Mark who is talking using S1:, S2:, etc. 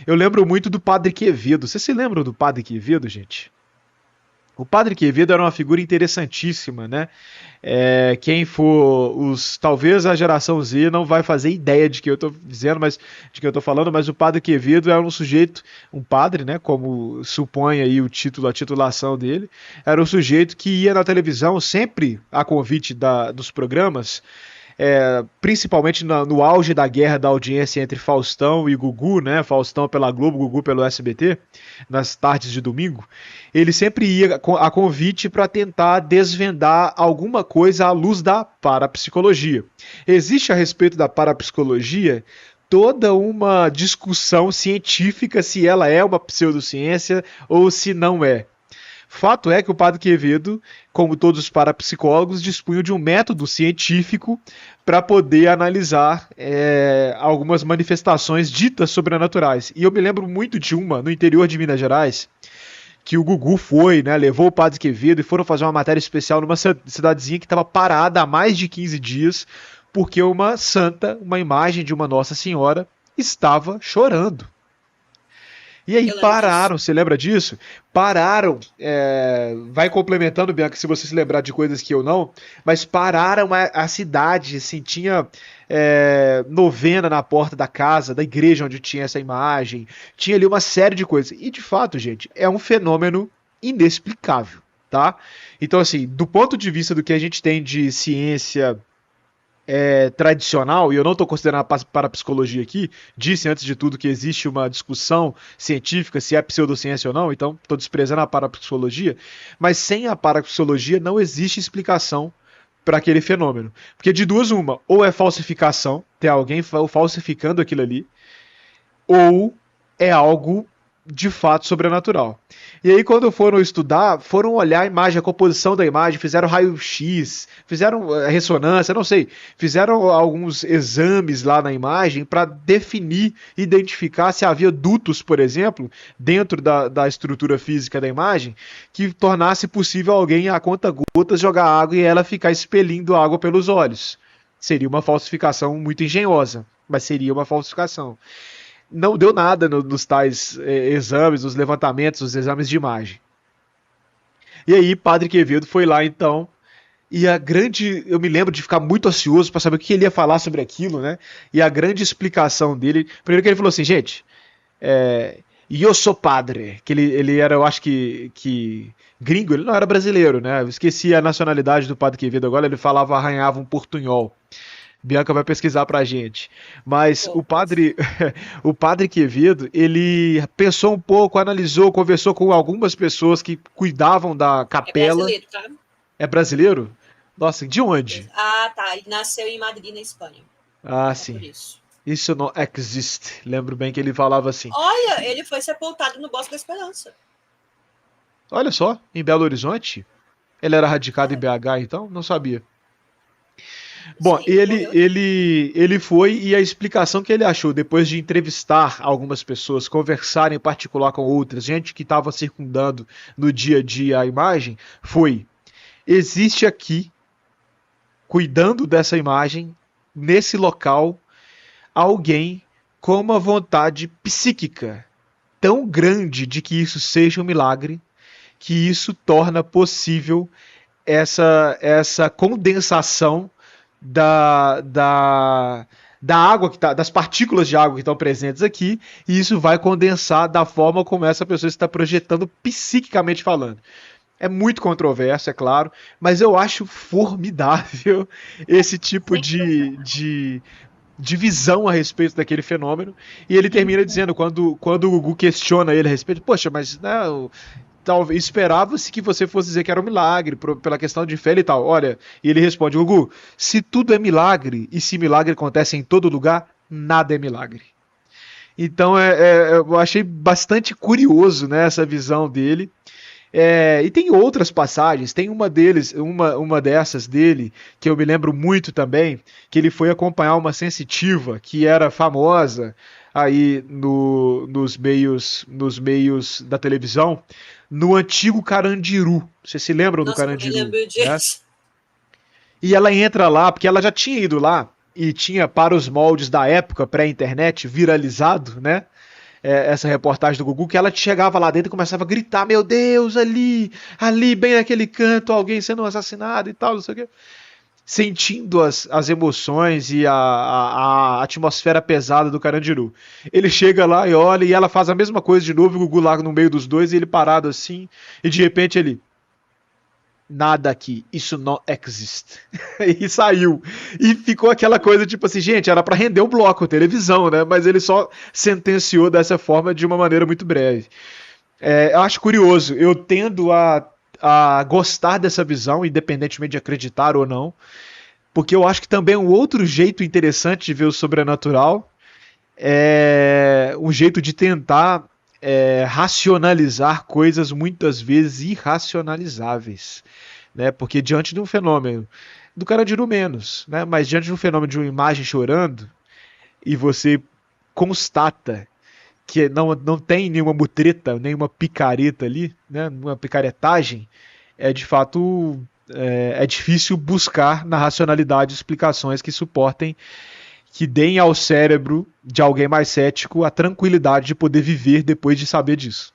S1: Eu lembro muito do Padre Quevedo. Vocês se lembram do Padre Quevedo, gente? O Padre Quevedo era uma figura interessantíssima, né? Quem for talvez a geração Z não vai fazer ideia de que eu estou dizendo, mas de que eu estou falando, mas o Padre Quevedo era um sujeito, um padre, né? Como supõe aí o título, a titulação dele, era um sujeito que ia na televisão sempre a convite dos programas, principalmente no auge da guerra da audiência entre Faustão e Gugu, né? Faustão pela Globo, Gugu pelo SBT, nas tardes de domingo. Ele sempre ia a convite para tentar desvendar alguma coisa à luz da parapsicologia. Existe a respeito da parapsicologia toda uma discussão científica se ela é uma pseudociência ou se não é. Fato é que o Padre Quevedo, como todos os parapsicólogos, dispunha de um método científico para poder analisar algumas manifestações ditas sobrenaturais. E eu me lembro muito de uma no interior de Minas Gerais, que o Gugu foi, né, levou o Padre Quevedo e foram fazer uma matéria especial numa cidadezinha que estava parada há mais de 15 dias, porque uma santa, uma imagem de uma Nossa Senhora, estava chorando. E aí
S2: Eu lembro disso.
S1: pararam, você lembra disso? Pararam, vai complementando, Bianca, se você se lembrar de coisas que eu não, mas pararam a cidade, assim, tinha novena na porta da casa, da igreja onde tinha essa imagem, tinha ali uma série de coisas. E de fato, gente, é um fenômeno inexplicável, tá? Então, assim, do ponto de vista do que a gente tem de ciência tradicional, e eu não estou considerando a parapsicologia aqui, disse antes de tudo que existe uma discussão científica se é pseudociência ou não, então estou desprezando a parapsicologia, mas sem a parapsicologia não existe explicação para aquele fenômeno. Porque de duas uma, ou é falsificação, tem alguém falsificando aquilo ali, ou é algo de fato sobrenatural. E aí, quando foram estudar, foram olhar a imagem, a composição da imagem, fizeram raio-x, fizeram ressonância, não sei, fizeram alguns exames lá na imagem para definir, identificar se havia dutos, por exemplo, dentro da estrutura física da imagem, que tornasse possível alguém, a conta gotas, jogar água e ela ficar expelindo água pelos olhos. Seria uma falsificação muito engenhosa, mas seria uma falsificação. Não deu nada nos tais exames, nos levantamentos, nos exames de imagem. E aí, Padre Quevedo foi lá então. E a grande. Eu me lembro de ficar muito ansioso para saber o que ele ia falar sobre aquilo, né? E a grande explicação dele. Primeiro que ele falou assim, gente, eu sou padre. Que ele era, eu acho que gringo, ele não era brasileiro, né? Eu esqueci a nacionalidade do Padre Quevedo agora, ele falava, arranhava um portunhol. Bianca vai pesquisar pra gente. Mas o
S2: Pô,
S1: padre, o padre Quevedo, ele pensou um pouco, analisou, conversou com algumas pessoas que cuidavam da
S2: é
S1: capela.
S2: brasileiro, tá?
S1: É brasileiro? Nossa, de onde?
S2: Ah, tá. Ele nasceu em Madrid, na Espanha.
S1: Ah,
S2: É por
S1: sim.
S2: isso.
S1: Isso não existe. Lembro bem que ele falava assim.
S2: Olha, ele foi sepultado no Bosque da Esperança.
S1: Olha só, em Belo Horizonte. Ele era radicado em
S2: É,
S1: BH, então? Não sabia. Bom,
S2: sim, ele
S1: ele,
S2: morreu aqui.
S1: ele, ele foi e a explicação que ele achou, depois de entrevistar algumas pessoas, conversar em particular com outras, gente que estava circundando no dia a dia a imagem, foi: existe aqui, cuidando dessa imagem, nesse local, alguém com uma vontade psíquica tão grande de que isso seja um milagre, que isso torna possível essa condensação da, da, da água que tá, das partículas de água que estão presentes aqui, e isso vai condensar da forma como essa pessoa está projetando psiquicamente falando. É muito controverso, é claro, mas eu acho formidável esse tipo de visão a respeito daquele fenômeno. E ele termina dizendo, quando o Gugu questiona ele a respeito, poxa, mas né, talvez esperava-se que você fosse dizer que era um milagre, pela questão de fé e tal. Olha, e ele responde, Gugu, se tudo é milagre, e se milagre acontece em todo lugar, nada é milagre. Então eu achei bastante curioso, né, essa visão dele. E tem outras passagens, tem uma dessas dele, que eu me lembro muito também, que ele foi acompanhar uma sensitiva que era famosa aí nos meios da televisão, no antigo Carandiru. Vocês se lembram do
S2: Nossa, eu também
S1: Carandiru,
S2: lembro
S1: né?
S2: disso.
S1: E ela entra lá, porque ela já tinha ido lá, e tinha, para os moldes da época, pré-internet, viralizado, né? essa reportagem do Gugu, que ela chegava lá dentro e começava a gritar, meu Deus, ali, bem naquele canto, alguém sendo assassinado e tal, não sei o quê. Sentindo as emoções e a atmosfera pesada do Carandiru. Ele chega lá e olha, e ela faz a mesma coisa de novo, o Gugu lá no meio dos dois, e ele parado assim, e de repente ele... Nada aqui, isso não existe. E saiu. E ficou aquela coisa tipo assim, gente, era pra render o bloco, televisão, né? Mas ele só sentenciou dessa forma de uma maneira muito breve. Eu acho curioso, eu tendo a gostar dessa visão, independentemente de acreditar ou não, porque eu acho que também um outro jeito interessante de ver o sobrenatural é um jeito de tentar racionalizar coisas muitas vezes irracionalizáveis, né? Porque diante de um fenômeno do Carandiru menos, né? Mas diante de um fenômeno de uma imagem chorando e você constata que não tem nenhuma mutreta, nenhuma picareta ali, né? Uma picaretagem, de fato é difícil buscar na racionalidade explicações que suportem, que deem ao cérebro de alguém mais cético a tranquilidade de poder viver depois de saber disso.